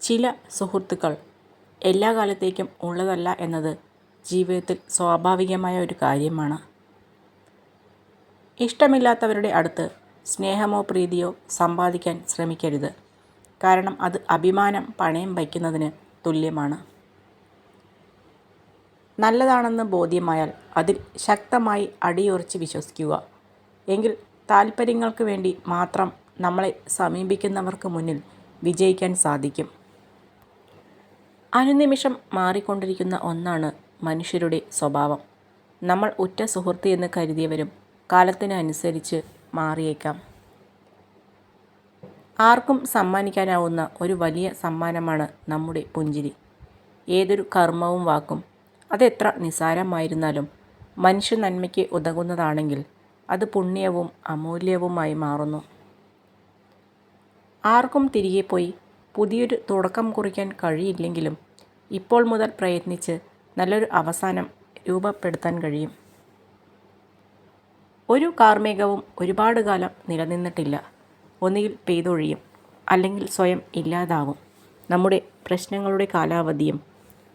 ചില സുഹൃത്തുക്കൾ എല്ലാ കാലത്തേക്കും ഉള്ളതല്ല എന്നത് ജീവിതത്തിൽ സ്വാഭാവികമായ ഒരു കാര്യമാണ്. ഇഷ്ടമില്ലാത്തവരുടെ അടുത്ത് സ്നേഹമോ പ്രീതിയോ സമ്പാദിക്കാൻ ശ്രമിക്കരുത്. കാരണം അത് അഭിമാനം പണയം വയ്ക്കുന്നതിന് തുല്യമാണ്. നല്ലതാണെന്ന് ബോധ്യമായാൽ അതിൽ ശക്തമായി അടിയുറച്ച് വിശ്വസിക്കുക. എങ്കിൽ താൽപ്പര്യങ്ങൾക്ക് വേണ്ടി മാത്രം നമ്മളെ സമീപിക്കുന്നവർക്ക് മുന്നിൽ വിജയിക്കാൻ സാധിക്കും. അനുനിമിഷം മാറിക്കൊണ്ടിരിക്കുന്ന ഒന്നാണ് മനുഷ്യരുടെ സ്വഭാവം. നമ്മൾ ഉറ്റ സുഹൃത്ത് എന്ന് കരുതിയവരും കാലത്തിനനുസരിച്ച് മാറിയേക്കാം. ആർക്കും സമ്മാനിക്കാനാവുന്ന ഒരു വലിയ സമ്മാനമാണ് നമ്മുടെ പുഞ്ചിരി. ഏതൊരു കർമ്മവും വാക്കും അതെത്ര നിസ്സാരമായിരുന്നാലും മനുഷ്യ നന്മയ്ക്ക് ഉതകുന്നതാണെങ്കിൽ അത് പുണ്യവും അമൂല്യവുമായി മാറുന്നു. ആർക്കും തിരികെ പോയി പുതിയൊരു തുടക്കം കുറിക്കാൻ കഴിയില്ലെങ്കിലും ഇപ്പോൾ മുതൽ പ്രയത്നിച്ച് നല്ലൊരു അവസാനം രൂപപ്പെടുത്താൻ കഴിയും. ഒരു കാർമേഘവും ഒരുപാട് കാലം നിലനിന്നിട്ടില്ല. ഒന്നുകിൽ പെയ്തൊഴിയും, അല്ലെങ്കിൽ സ്വയം ഇല്ലാതാവും. നമ്മുടെ പ്രശ്നങ്ങളുടെ കാലാവധിയും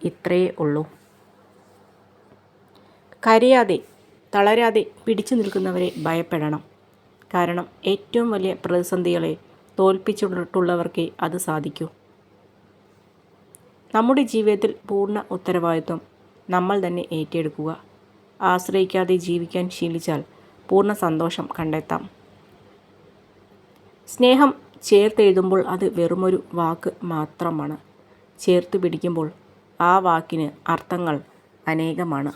ഇത്രയേ ഉള്ളൂ. കരയാതെ തളരാതെ പിടിച്ചു നിൽക്കുന്നവരെ ഭയപ്പെടണം. കാരണം ഏറ്റവും വലിയ പ്രതിസന്ധികളെ തോൽപ്പിച്ചിട്ടുള്ളവർക്കേ അത് സാധിക്കൂ. നമ്മുടെ ജീവിതത്തിൽ പൂർണ്ണ ഉത്തരവാദിത്വം നമ്മൾ തന്നെ ഏറ്റെടുക്കുക. ആശ്രയിക്കാതെ ജീവിക്കാൻ ശീലിച്ചാൽ പൂർണ്ണ സന്തോഷം കണ്ടെത്താം. സ്നേഹം ചേർത്തെഴുതുമ്പോൾ അത് വെറുമൊരു വാക്ക് മാത്രമാണ്. ചേർത്തു പിടിക്കുമ്പോൾ ആ വാക്കിന് അർത്ഥങ്ങൾ അനേകമാണ്.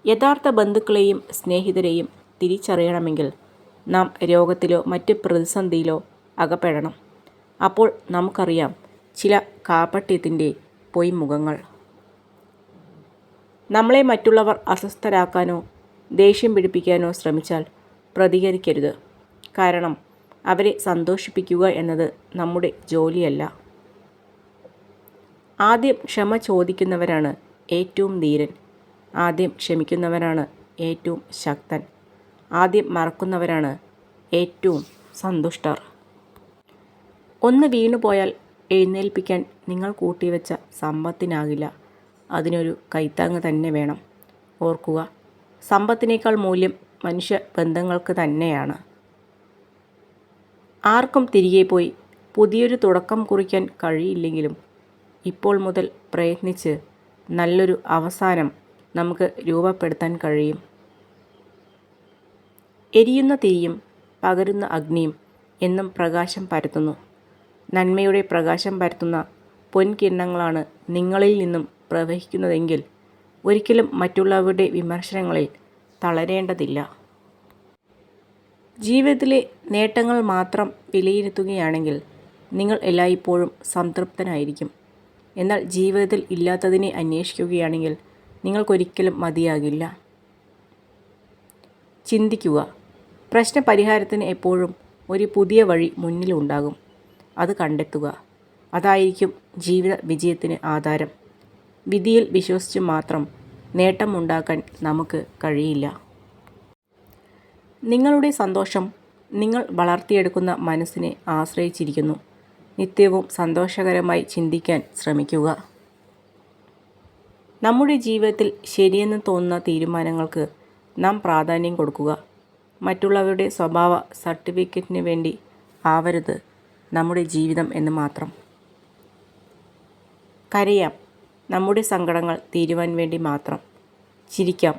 യഥാർത്ഥ ബന്ധുക്കളെയും സ്നേഹിതരെയും തിരിച്ചറിയണമെങ്കിൽ നാം രോഗത്തിലോ മറ്റ് പ്രതിസന്ധിയിലോ അകപ്പെടണം. അപ്പോൾ നമുക്കറിയാം ചില കാപട്യത്തിൻ്റെ പൊയ്മുഖങ്ങൾ. നമ്മളെ മറ്റുള്ളവർ അസ്വസ്ഥരാക്കാനോ ദേഷ്യം പിടിപ്പിക്കാനോ ശ്രമിച്ചാൽ പ്രതികരിക്കരുത്. കാരണം അവരെ സന്തോഷിപ്പിക്കുക എന്നത് നമ്മുടെ ജോലിയല്ല. ആദ്യം ക്ഷമ ചോദിക്കുന്നവരാണ് ഏറ്റവും ധീരൻ. ആദ്യം ക്ഷമിക്കുന്നവരാണ് ഏറ്റവും ശക്തൻ. ആദ്യം മറക്കുന്നവരാണ് ഏറ്റവും സന്തുഷ്ടർ. ഒന്ന് വീണുപോയാൽ എഴുന്നേൽപ്പിക്കാൻ നിങ്ങൾ കൂട്ടിവെച്ച സമ്പത്തിനാകില്ല. അതിനൊരു കൈത്താങ്ങ് തന്നെ വേണം. ഓർക്കുക, സമ്പത്തിനേക്കാൾ മൂല്യം മനുഷ്യ ബന്ധങ്ങൾക്ക് തന്നെയാണ്. ആർക്കും തിരികെ പോയി പുതിയൊരു തുടക്കം കുറിക്കാൻ കഴിയില്ലെങ്കിലും ഇപ്പോൾ മുതൽ പ്രയത്നിച്ച് നല്ലൊരു അവസാനം നമുക്ക് രൂപപ്പെടുത്താൻ കഴിയും. എരിയുന്ന തീയും പകരുന്ന അഗ്നിയും എന്നും പ്രകാശം പരത്തുന്നു. നന്മയുടെ പ്രകാശം പരത്തുന്ന പൊൻകിരണങ്ങളാണ് നിങ്ങളിൽ നിന്നും പ്രവഹിക്കുന്നതെങ്കിൽ ഒരിക്കലും മറ്റുള്ളവരുടെ വിമർശനങ്ങളിൽ തളരേണ്ടതില്ല. ജീവിതത്തിലെ നേട്ടങ്ങൾ മാത്രം വിലയിരുത്തുകയാണെങ്കിൽ നിങ്ങൾ എല്ലായ്പ്പോഴും സംതൃപ്തനായിരിക്കും. എന്നാൽ ജീവിതത്തിൽ ഇല്ലാത്തതിനെ അന്വേഷിക്കുകയാണെങ്കിൽ നിങ്ങൾക്കൊരിക്കലും മതിയാകില്ല. ചിന്തിക്കുക, പ്രശ്നപരിഹാരത്തിന് എപ്പോഴും ഒരു പുതിയ വഴി മുന്നിലുണ്ടാകും. അത് കണ്ടെത്തുക. അതായിരിക്കും ജീവിത വിജയത്തിന് ആധാരം. വിധിയിൽ വിശ്വസിച്ച് മാത്രം നേട്ടമുണ്ടാക്കാൻ നമുക്ക് കഴിയില്ല. നിങ്ങളുടെ സന്തോഷം നിങ്ങൾ വളർത്തിയെടുക്കുന്ന മനസ്സിനെ ആശ്രയിച്ചിരിക്കുന്നു. നിത്യവും സന്തോഷകരമായി ചിന്തിക്കാൻ ശ്രമിക്കുക. നമ്മുടെ ജീവിതത്തിൽ ശരിയെന്ന് തോന്നുന്ന തീരുമാനങ്ങൾക്ക് നാം പ്രാധാന്യം കൊടുക്കുക. മറ്റുള്ളവരുടെ സ്വഭാവ സർട്ടിഫിക്കറ്റിന് വേണ്ടി ആവരുത് നമ്മുടെ ജീവിതം എന്ന് മാത്രം. കരയാം, നമ്മുടെ സങ്കടങ്ങൾ തീരുവാൻ വേണ്ടി മാത്രം. ചിരിക്കാം,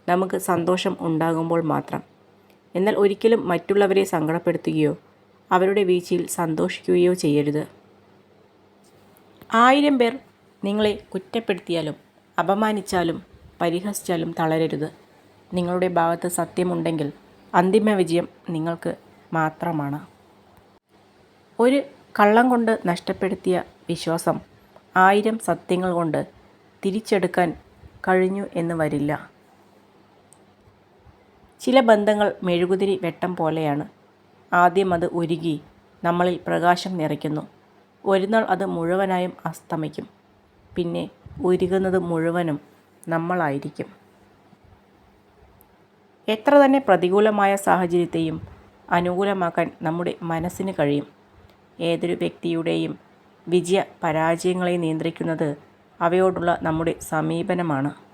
നമുക്ക് സന്തോഷം ഉണ്ടാകുമ്പോൾ മാത്രം. എന്നാൽ ഒരിക്കലും മറ്റുള്ളവരെ സങ്കടപ്പെടുത്തുകയോ അവരുടെ വീഴ്ചയിൽ സന്തോഷിക്കുകയോ ചെയ്യരുത്. 1000 പേർ നിങ്ങളെ കുറ്റപ്പെടുത്തിയാലും അപമാനിച്ചാലും പരിഹസിച്ചാലും തളരരുത്. നിങ്ങളുടെ ഭാഗത്ത് സത്യമുണ്ടെങ്കിൽ അന്തിമ വിജയം നിങ്ങൾക്ക് മാത്രമാണ്. ഒരു കള്ളം കൊണ്ട് നഷ്ടപ്പെടുത്തിയ വിശ്വാസം 1000 സത്യങ്ങൾ കൊണ്ട് തിരിച്ചെടുക്കാൻ കഴിഞ്ഞു എന്ന് വരില്ല. ചില ബന്ധങ്ങൾ മെഴുകുതിരി വെട്ടം പോലെയാണ്. ആദ്യം അത് ഉരുകി നമ്മളിൽ പ്രകാശം നിറയ്ക്കുന്നു. ഒരുനാൾ അത് മുഴുവനായും അസ്തമിക്കും. പിന്നെ ഉരുകുന്നത് മുഴുവനും നമ്മളായിരിക്കും. എത്ര തന്നെ പ്രതികൂലമായ സാഹചര്യത്തെയും അനുകൂലമാക്കാൻ നമ്മുടെ മനസ്സിന് കഴിയും. ഏതൊരു വ്യക്തിയുടെയും വിജയ പരാജയങ്ങളെ നിയന്ത്രിക്കുന്നത് അവയോടുള്ള നമ്മുടെ സമീപനമാണ്.